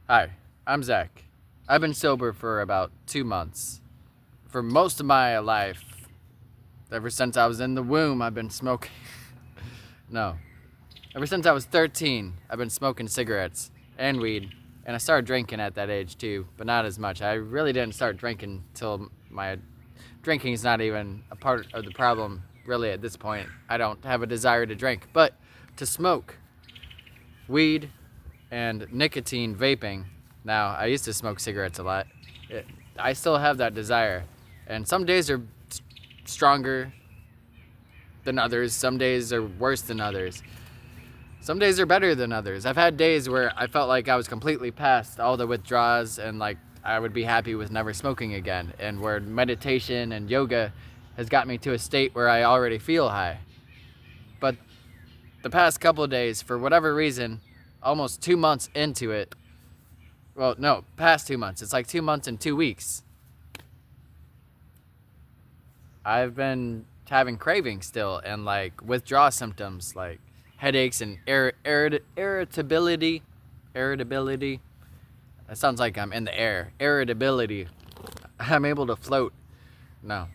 Hi, I'm Zach. I've been sober for about 2 months. For most of my life, ever since I was in the womb, I've been smoking. No. Ever since I was 13, I've been smoking cigarettes and weed. And I started drinking at that age too, but not as much. I really didn't start drinking till my drinking is not even a part of the problem, really, at this point. I don't have a desire to drink. But to smoke weed and nicotine vaping. Now, I used to smoke cigarettes a lot. It, I still have that desire. And some days are stronger than others, some days are worse than others. Some days are better than others. I've had days where I felt like I was completely past all the withdrawals and like I would be happy with never smoking again, and where meditation and yoga has got me to a state where I already feel high. But the past couple of days, for whatever reason, almost 2 months into it, well, no, past 2 months. It's like 2 months and 2 weeks. I've been having cravings still and like withdrawal symptoms like headaches and irritability. Irritability. That sounds like I'm in the air. Irritability. I'm able to float. No.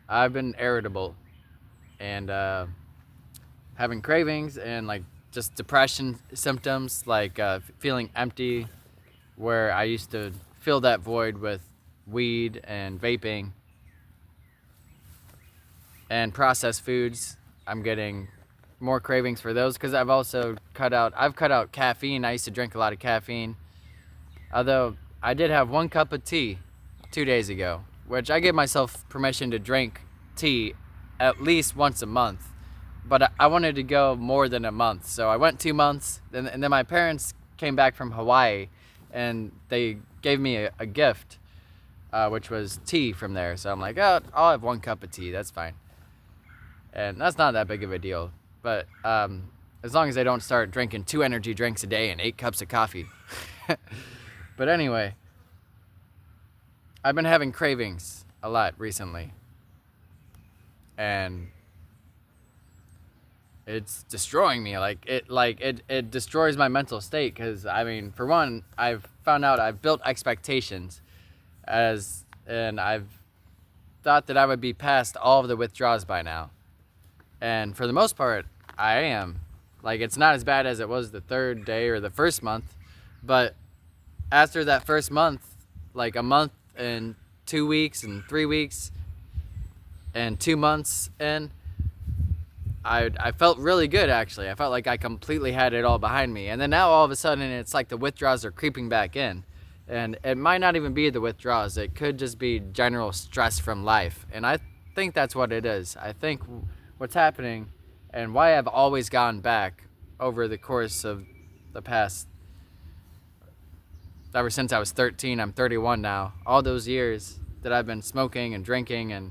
I've been irritable and having cravings and like just depression symptoms like feeling empty, where I used to fill that void with weed and vaping and processed foods. I'm getting more cravings for those because I've cut out caffeine. I used to drink a lot of caffeine. Although I did have 1 cup of tea 2 days ago, which I give myself permission to drink tea at least once a month. But I wanted to go more than a month, so I went 2 months. And then my parents came back from Hawaii, and they gave me a gift, which was tea from there. So I'm like, oh, I'll have 1 cup of tea. That's fine. And that's not that big of a deal. But as long as I don't start drinking 2 energy drinks a day and 8 cups of coffee. But anyway, I've been having cravings a lot recently. And it's destroying me. It destroys my mental state because, I mean, for one, I've found out I've built expectations and I've thought that I would be past all of the withdrawals by now. And for the most part, I am. Like, it's not as bad as it was the third day or the first month, but after that first month, like a month and 2 weeks and 3 weeks and 2 months in, I felt really good, actually. I felt like I completely had it all behind me. And then now all of a sudden it's like the withdrawals are creeping back in. And it might not even be the withdrawals. It could just be general stress from life. And I think that's what it is. I think what's happening and why I've always gone back over the course of the past, ever since I was 13, I'm 31 now. All those years that I've been smoking and drinking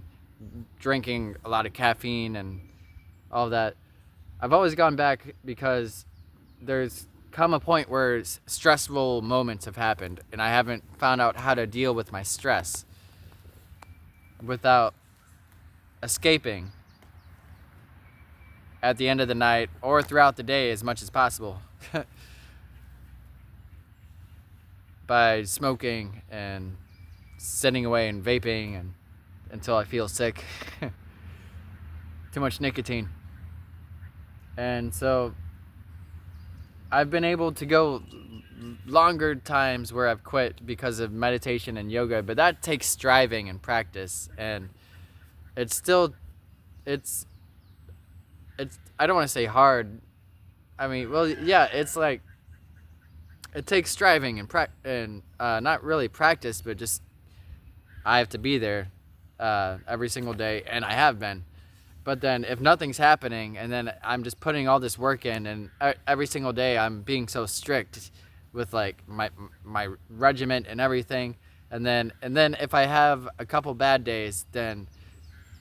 a lot of caffeine and all of that, I've always gone back because there's come a point where stressful moments have happened and I haven't found out how to deal with my stress without escaping at the end of the night or throughout the day as much as possible by smoking and sitting away and vaping and until I feel sick. Too much nicotine. And so I've been able to go longer times where I've quit because of meditation and yoga, but that takes striving and practice, and it's still it's I don't want to say hard. I mean, well, yeah, it's like it takes striving and not really practice, but just I have to be there every single day, and I have been. But then if nothing's happening and then I'm just putting all this work in and every single day I'm being so strict with like my regiment and everything, and then if I have a couple bad days, then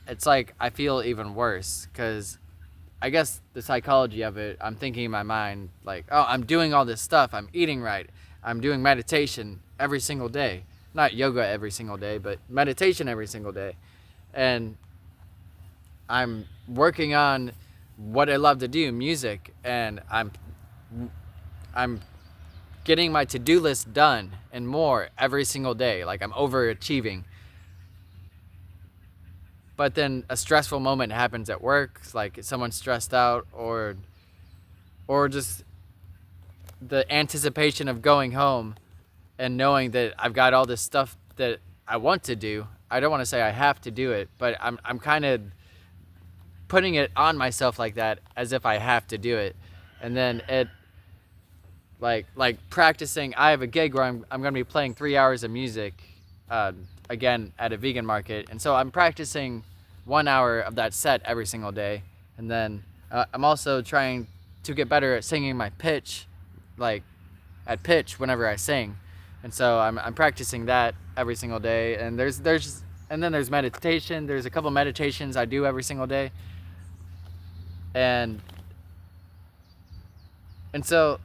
it's like I feel even worse because I guess the psychology of it, I'm thinking in my mind like, oh, I'm doing all this stuff, I'm eating right, I'm doing meditation every single day, not yoga every single day, but meditation every single day, and I'm working on what I love to do, music, and I'm getting my to-do list done and more every single day. Like I'm overachieving. But then a stressful moment happens at work, like someone's stressed out, or just the anticipation of going home and knowing that I've got all this stuff that I want to do. I don't want to say I have to do it, but I'm kind of putting it on myself like that, as if I have to do it. And then it, like practicing. I have a gig where I'm going to be playing 3 hours of music, again at a vegan market, and so I'm practicing 1 hour of that set every single day. And then I'm also trying to get better at singing my pitch, like at pitch whenever I sing. And so I'm practicing that every single day. And and then there's meditation. There's a couple meditations I do every single day. And so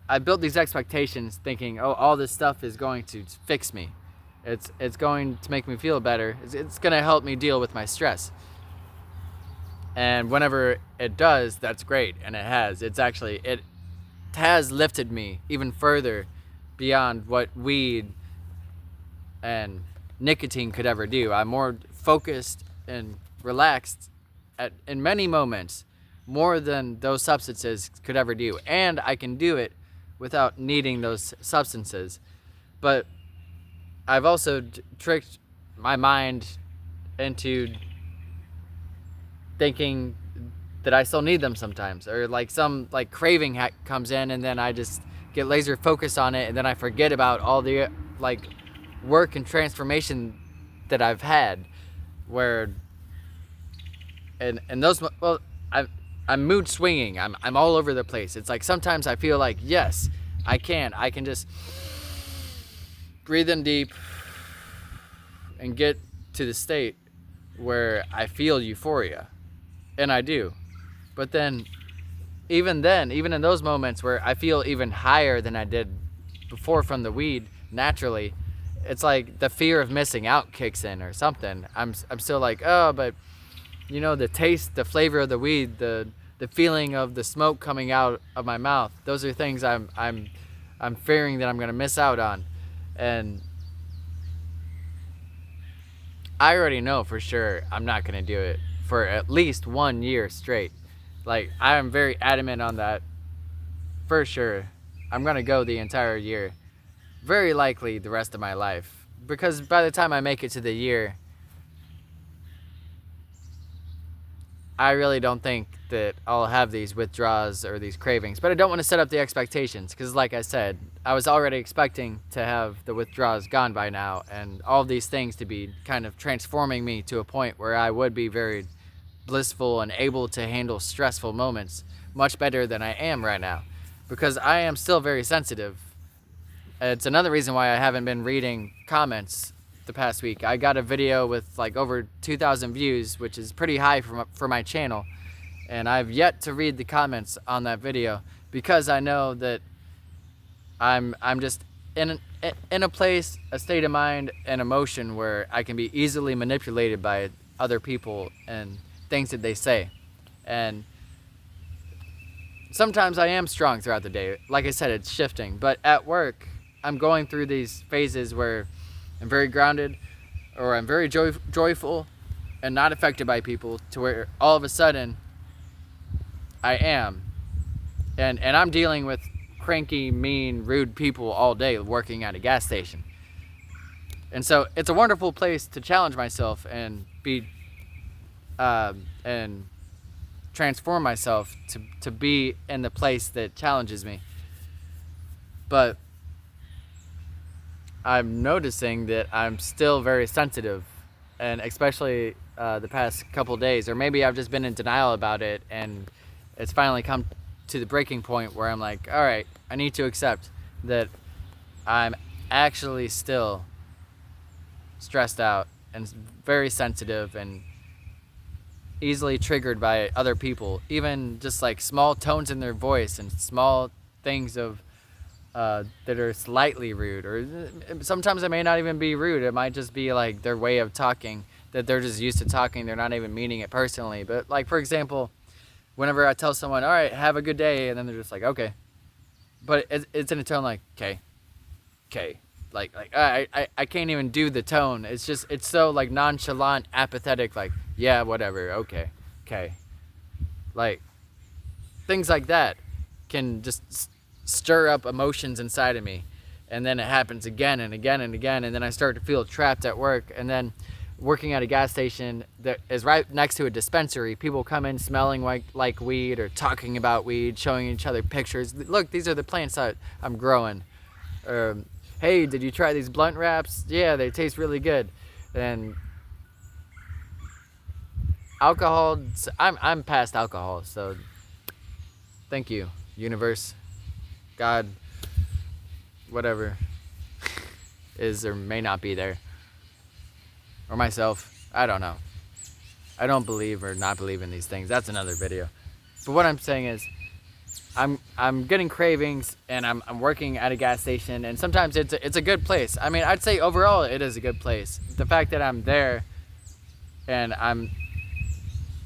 I built these expectations thinking, oh, all this stuff is going to fix me. It's going to make me feel better. It's going to help me deal with my stress. And whenever it does, that's great. And it has. It has lifted me even further beyond what weed and nicotine could ever do. I'm more focused and relaxed in many moments, more than those substances could ever do. And I can do it without needing those substances. But I've also tricked my mind into thinking that I still need them sometimes, or like some like craving comes in, and then I just get laser focused on it, and then I forget about all the like work and transformation that I've had, where and those, well, I'm mood swinging. I'm all over the place. It's like sometimes I feel like, yes, I can just breathe in deep and get to the state where I feel euphoria. And I do. But then, even in those moments where I feel even higher than I did before from the weed, naturally, it's like the fear of missing out kicks in or something. I'm still like, oh, but you know, the taste, the flavor of the weed, the feeling of the smoke coming out of my mouth, those are things I'm fearing that I'm gonna miss out on. And I already know for sure I'm not gonna do it for at least 1 year straight. Like, I am very adamant on that. For sure, I'm gonna go the entire year. Very likely the rest of my life. Because by the time I make it to the year, I really don't think that I'll have these withdrawals or these cravings. But I don't want to set up the expectations, because like I said, I was already expecting to have the withdrawals gone by now, and all these things to be kind of transforming me to a point where I would be very blissful and able to handle stressful moments much better than I am right now, because I am still very sensitive. It's another reason why I haven't been reading comments the past week. I got a video with like over 2,000 views, which is pretty high for my channel, and I've yet to read the comments on that video, because I know that I'm just in a place, a state of mind and emotion where I can be easily manipulated by other people and things that they say. And sometimes I am strong throughout the day. Like I said, it's shifting. But at work, I'm going through these phases where I'm very grounded, or I'm very joyful and not affected by people, to where all of a sudden I am. And I'm dealing with cranky, mean, rude people all day working at a gas station. And so it's a wonderful place to challenge myself and be and transform myself to be in the place that challenges me. But I'm noticing that I'm still very sensitive, and especially the past couple days, or maybe I've just been in denial about it, and it's finally come to the breaking point where I'm like, all right, I need to accept that I'm actually still stressed out and very sensitive and easily triggered by other people, even just like small tones in their voice and small things of that are slightly rude, or sometimes it may not even be rude. It might just be like their way of talking, that they're just used to talking. They're not even meaning it personally. But like, for example, whenever I tell someone, all right, have a good day, and then they're just like, okay. but it's in a tone like okay, like I can't even do the tone. It's so like nonchalant, apathetic. Like yeah, whatever, okay, like things like that can just stir up emotions inside of me, and then it happens again and again and again, and then I start to feel trapped at work, and then working at a gas station that is right next to a dispensary. People come in smelling like weed or talking about weed, showing each other pictures. Look, these are the plants that I'm growing. Hey, did you try these blunt wraps? Yeah, they taste really good. And alcohol, I'm past alcohol, so thank you, universe, God, whatever is or may not be there, or myself. I don't know. I don't believe or not believe in these things. That's another video. But what I'm saying is, I'm getting cravings, and I'm working at a gas station, and sometimes it's a good place. I mean, I'd say overall it is a good place. The fact that I'm there, and I'm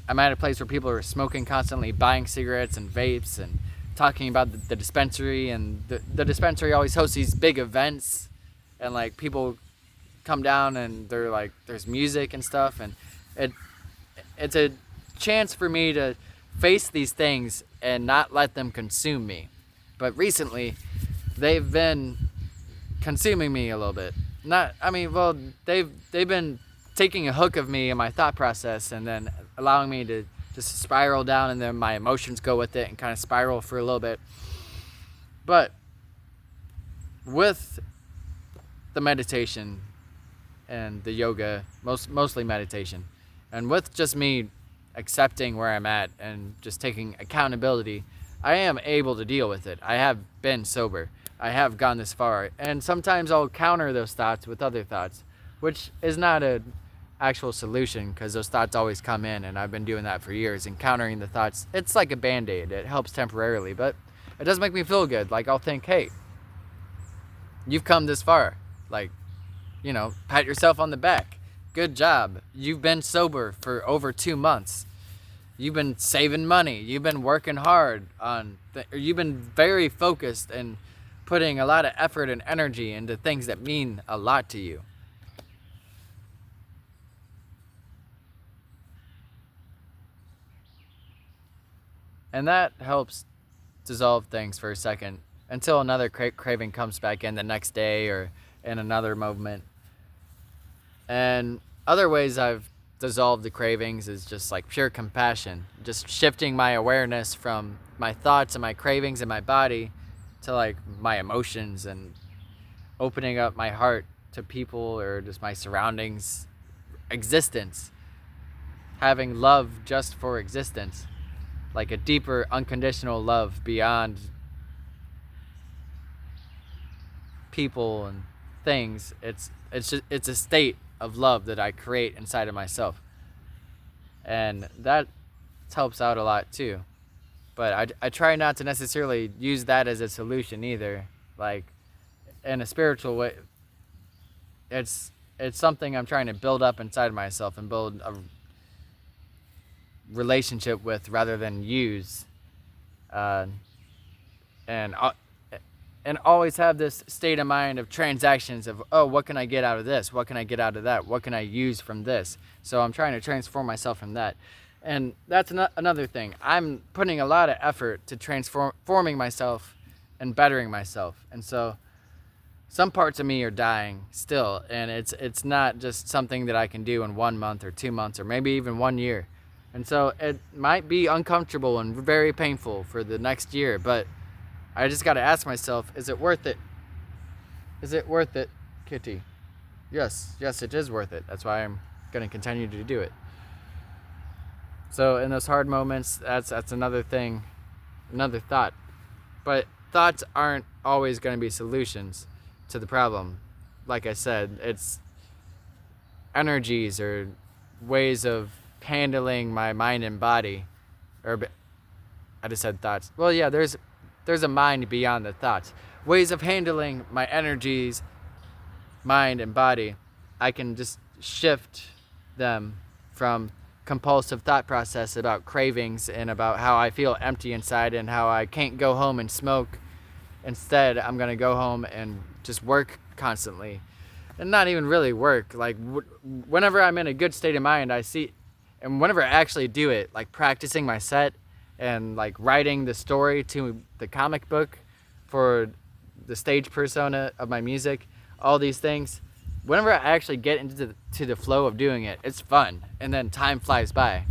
at a place where people are smoking constantly, buying cigarettes and vapes, and talking about the dispensary, and the dispensary always hosts these big events, and like people come down, and they're like, there's music and stuff, and it's a chance for me to face these things and not let them consume me. But recently, they've been consuming me a little bit. They've been taking a hook of me in my thought process, and then allowing me to just spiral down, and then my emotions go with it and kind of spiral for a little bit. But with the meditation and the yoga, mostly meditation, and with just me accepting where I'm at and just taking accountability, I am able to deal with it. I have been sober. I have gone this far, and sometimes I'll counter those thoughts with other thoughts, which is not an actual solution, because those thoughts always come in, and I've been doing that for years. And countering the thoughts, it's like a band-aid. It helps temporarily, but it does make me feel good. Like, I'll think, hey, you've come this far. Like, pat yourself on the back. Good job. You've been sober for over 2 months. You've been saving money. You've been working hard you've been very focused and putting a lot of effort and energy into things that mean a lot to you. And that helps dissolve things for a second until another craving comes back in the next day or in another moment. And other ways I've dissolved the cravings is just like pure compassion, just shifting my awareness from my thoughts and my cravings in my body to like my emotions, and opening up my heart to people or just my surroundings, existence, having love just for existence, like a deeper unconditional love beyond people and things. It's a state of love that I create inside of myself, and that helps out a lot too. But I try not to necessarily use that as a solution either. Like, in a spiritual way, it's something I'm trying to build up inside of myself and build a relationship with rather than use, and always have this state of mind of transactions of, oh, what can I get out of this? What can I get out of that? What can I use from this? So I'm trying to transform myself from that. And that's another thing. I'm putting a lot of effort to transforming myself and bettering myself. And so some parts of me are dying still, and it's not just something that I can do in 1 month or 2 months or maybe even 1 year. And so it might be uncomfortable and very painful for the next year, but I just got to ask myself, is it worth it? Is it worth it, Kitty? Yes, it is worth it. That's why I'm going to continue to do it. So in those hard moments, that's another thing, another thought. But thoughts aren't always going to be solutions to the problem. Like I said, it's energies or ways of handling my mind and body. Or I just said thoughts. Well, yeah, there's a mind beyond the thoughts. Ways of handling my energies, mind and body. I can just shift them from compulsive thought process about cravings and about how I feel empty inside and how I can't go home and smoke Instead, I'm going to go home and just work constantly. And not even really work. Like, whenever I'm in a good state of mind, and whenever I actually do it, like practicing my set and like writing the story to the comic book for the stage persona of my music, all these things, whenever I actually get into the flow of doing it, it's fun. And then time flies by.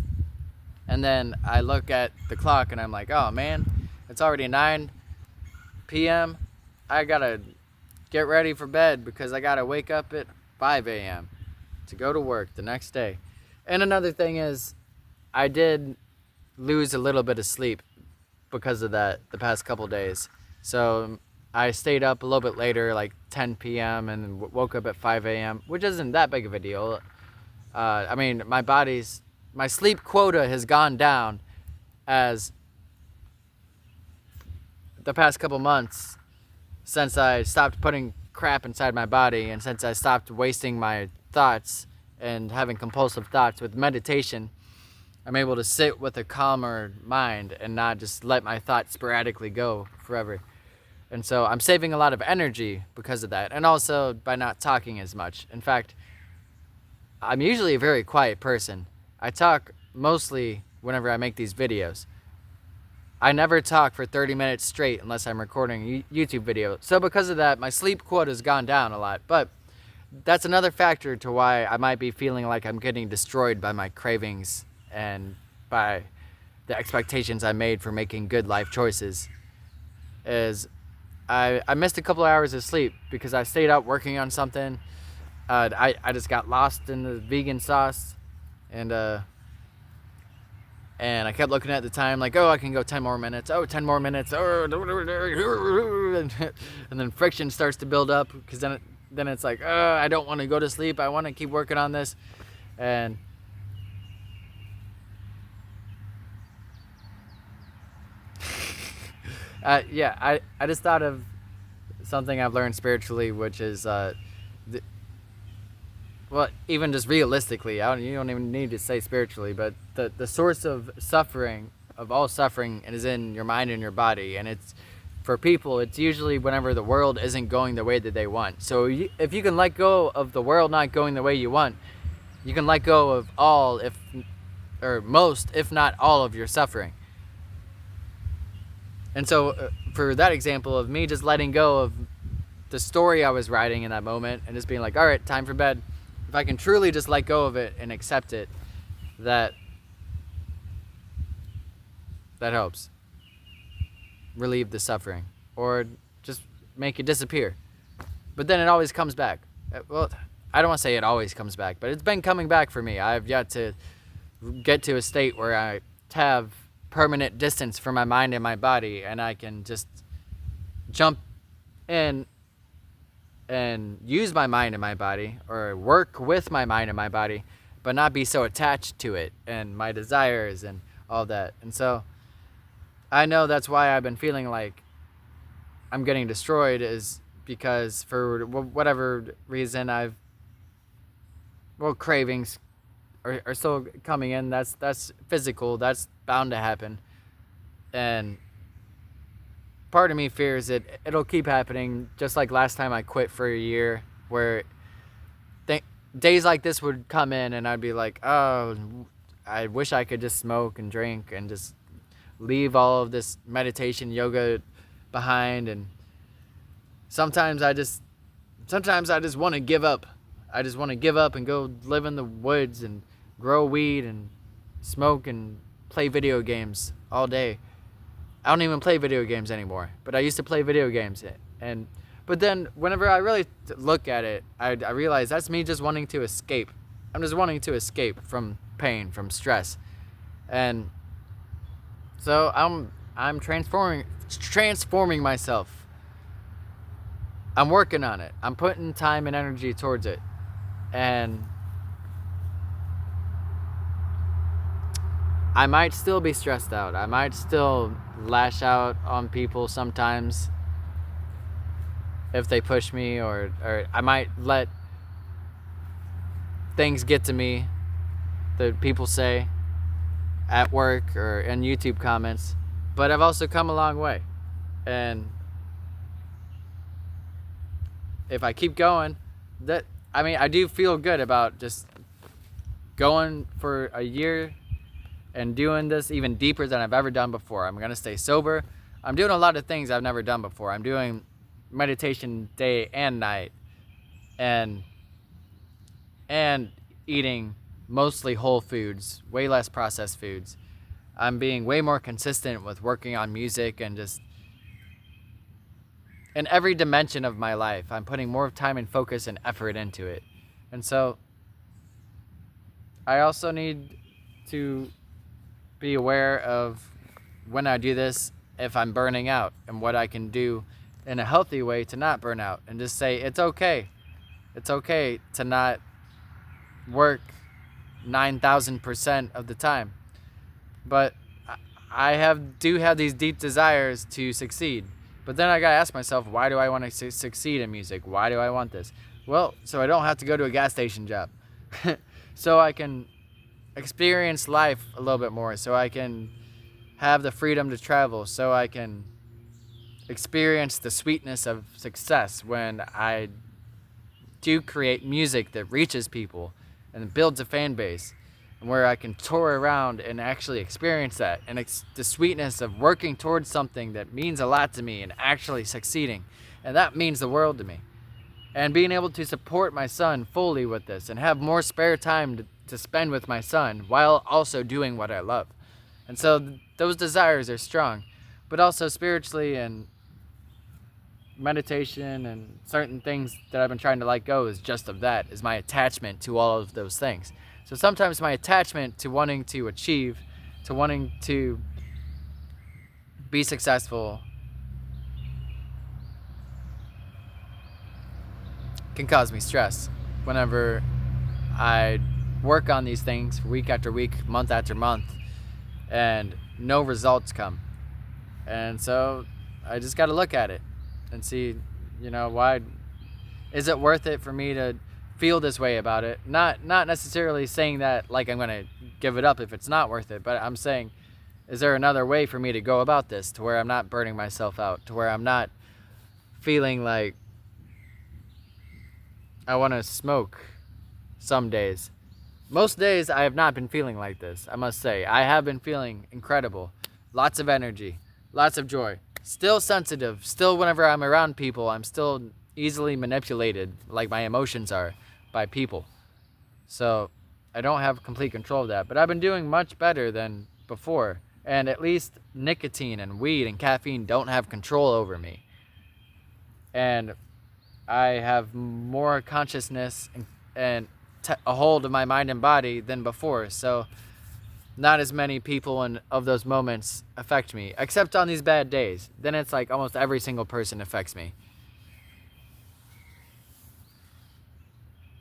And then I look at the clock and I'm like, oh man, it's already 9 p.m. I gotta get ready for bed because I gotta wake up at 5 a.m. to go to work the next day. And another thing is, I did lose a little bit of sleep because of that the past couple days. So I stayed up a little bit later, like 10 p.m. and woke up at 5 a.m., which isn't that big of a deal. I mean, my sleep quota has gone down as the past couple months since I stopped putting crap inside my body and since I stopped wasting my thoughts and having compulsive thoughts. With meditation, I'm able to sit with a calmer mind and not just let my thoughts sporadically go forever. And so I'm saving a lot of energy because of that, and also by not talking as much. In fact, I'm usually a very quiet person. I talk mostly whenever I make these videos. I never talk for 30 minutes straight unless I'm recording a YouTube video. So because of that, my sleep quota has gone down a lot. But that's another factor to why I might be feeling like I'm getting destroyed by my cravings and by the expectations I made for making good life choices. Is I missed a couple hours of sleep because I stayed up working on something. I just got lost in the vegan sauce, and I kept looking at the time like, oh, I can go 10 more minutes. Oh, 10 more minutes. Oh, and then friction starts to build up because then it's like, I don't want to go to sleep. I want to keep working on this. And I just thought of something I've learned spiritually, which is, well, even just realistically, you don't even need to say spiritually, but the source of suffering, of all suffering, is in your mind and your body. And it's, for people, it's usually whenever the world isn't going the way that they want. So if you can let go of the world not going the way you want, you can let go of all, most, if not all, of your suffering. And so for that example of me just letting go of the story I was writing in that moment and just being like, all right, time for bed. If I can truly just let go of it and accept it, that helps relieve the suffering or just make it disappear. But then it always comes back. Well, I don't want to say it always comes back, but it's been coming back for me. I've yet to get to a state where I have permanent distance from my mind and my body, and I can just jump in and use my mind and my body, or work with my mind and my body, but not be so attached to it and my desires and all that. And so I know that's why I've been feeling like I'm getting destroyed, is because for whatever reason cravings are still coming in. That's physical. That's bound to happen. And part of me fears it'll keep happening, just like last time I quit for a year, where days like this would come in and I'd be like, oh, I wish I could just smoke and drink and just leave all of this meditation, yoga behind. And sometimes I just want to give up. I just want to give up and go live in the woods and grow weed and smoke and play video games all day. I don't even play video games anymore, but I used to play video games. But then whenever I really look at it, I realize that's me just wanting to escape. I'm just wanting to escape from pain, from stress. And so I'm transforming myself. I'm working on it. I'm putting time and energy towards it. And I might still be stressed out. I might still lash out on people sometimes if they push me, or I might let things get to me that people say at work or in YouTube comments. But I've also come a long way. And if I keep going, I do feel good about just going for a year and doing this even deeper than I've ever done before. I'm gonna stay sober. I'm doing a lot of things I've never done before. I'm doing meditation day and night, and eating mostly whole foods, way less processed foods. I'm being way more consistent with working on music, and just in every dimension of my life, I'm putting more time and focus and effort into it. And so I also need to be aware of when I do this, if I'm burning out, and what I can do in a healthy way to not burn out, and just say it's okay. It's okay to not work 9,000% of the time. But I do have these deep desires to succeed. But then I gotta ask myself, why do I want to succeed in music? Why do I want this? Well, so I don't have to go to a gas station job. So I can experience life a little bit more. So I can have the freedom to travel. So I can experience the sweetness of success when I do create music that reaches people and builds a fan base, and where I can tour around and actually experience that, and the sweetness of working towards something that means a lot to me and actually succeeding, and that means the world to me. And being able to support my son fully with this and have more spare time to spend with my son while also doing what I love. And so those desires are strong, but also spiritually and meditation and certain things that I've been trying to let go is just of that, is my attachment to all of those things. So sometimes my attachment to wanting to achieve, to wanting to be successful, can cause me stress whenever I work on these things week after week, month after month, and no results come. And so I just got to look at it and see, why is it worth it for me to feel this way about it? Not necessarily saying that like I'm gonna give it up if it's not worth it, but I'm saying, is there another way for me to go about this to where I'm not burning myself out, to where I'm not feeling like I want to smoke some days. Most days I have not been feeling like this, I must say. I have been feeling incredible. Lots of energy, lots of joy. Still sensitive. Still, whenever I'm around people, I'm still easily manipulated, like my emotions are, by people. So I don't have complete control of that. But I've been doing much better than before. And at least nicotine and weed and caffeine don't have control over me. And I have more consciousness and a hold of my mind and body than before. So not as many people of those moments affect me, except on these bad days. Then it's like almost every single person affects me.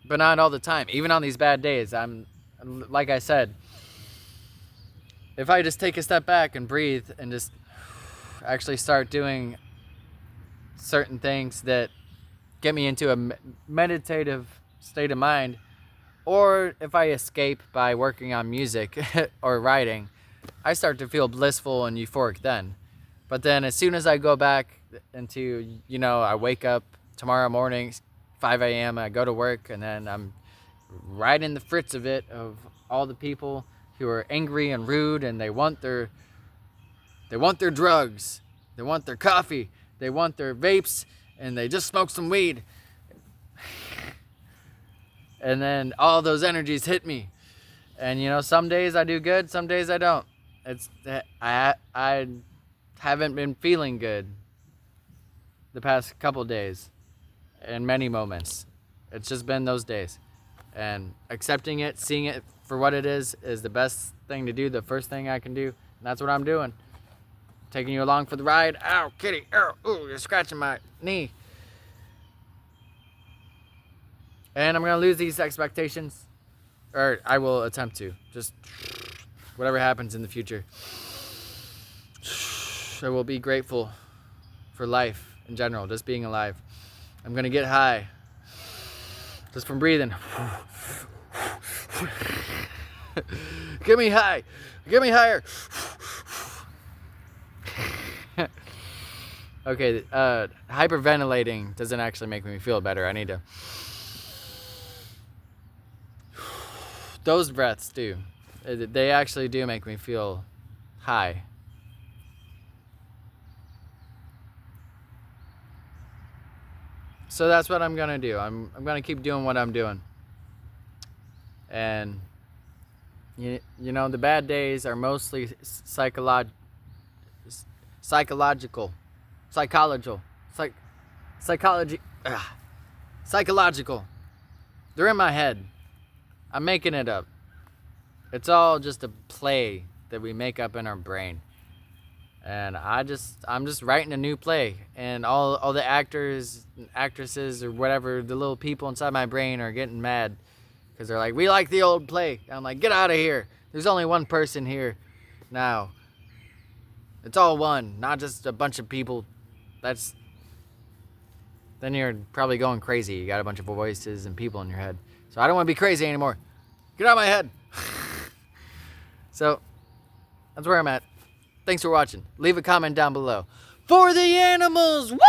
But not all the time. Even on these bad days, I'm, like I said, if I just take a step back and breathe and just actually start doing certain things that get me into a meditative state of mind, or if I escape by working on music or writing, I start to feel blissful and euphoric then. But then as soon as I go back into, I wake up tomorrow morning, 5 a.m., I go to work, and then I'm right in the fritz of it, of all the people who are angry and rude, and they want their drugs, they want their coffee, they want their vapes, and they just smoke some weed. And then all those energies hit me. And some days I do good, some days I don't. I haven't been feeling good the past couple days in many moments. It's just been those days. And accepting it, seeing it for what it is the best thing to do, the first thing I can do. And that's what I'm doing. Taking you along for the ride. Ow, kitty. Ow, ooh, you're scratching my knee. And I'm going to lose these expectations. Or I will attempt to. Just whatever happens in the future. I will be grateful for life in general, just being alive. I'm going to get high. Just from breathing. Get me high. Get me higher. Okay, hyperventilating doesn't actually make me feel better. I need to... Those breaths do. They actually do make me feel high. So that's what I'm gonna do. I'm gonna keep doing what I'm doing. And you know, the bad days are mostly psychological, psychology, psychological. They're in my head. I'm making it up. It's all just a play that we make up in our brain. And I'm just writing a new play, and all the actors and actresses or whatever, the little people inside my brain are getting mad because they're like, we like the old play. And I'm like, get out of here. There's only one person here now. It's all one, not just a bunch of people. Then you're probably going crazy. You got a bunch of voices and people in your head. So I don't want to be crazy anymore. Get out of my head. So that's where I'm at. Thanks for watching. Leave a comment down below. For the animals! Woo!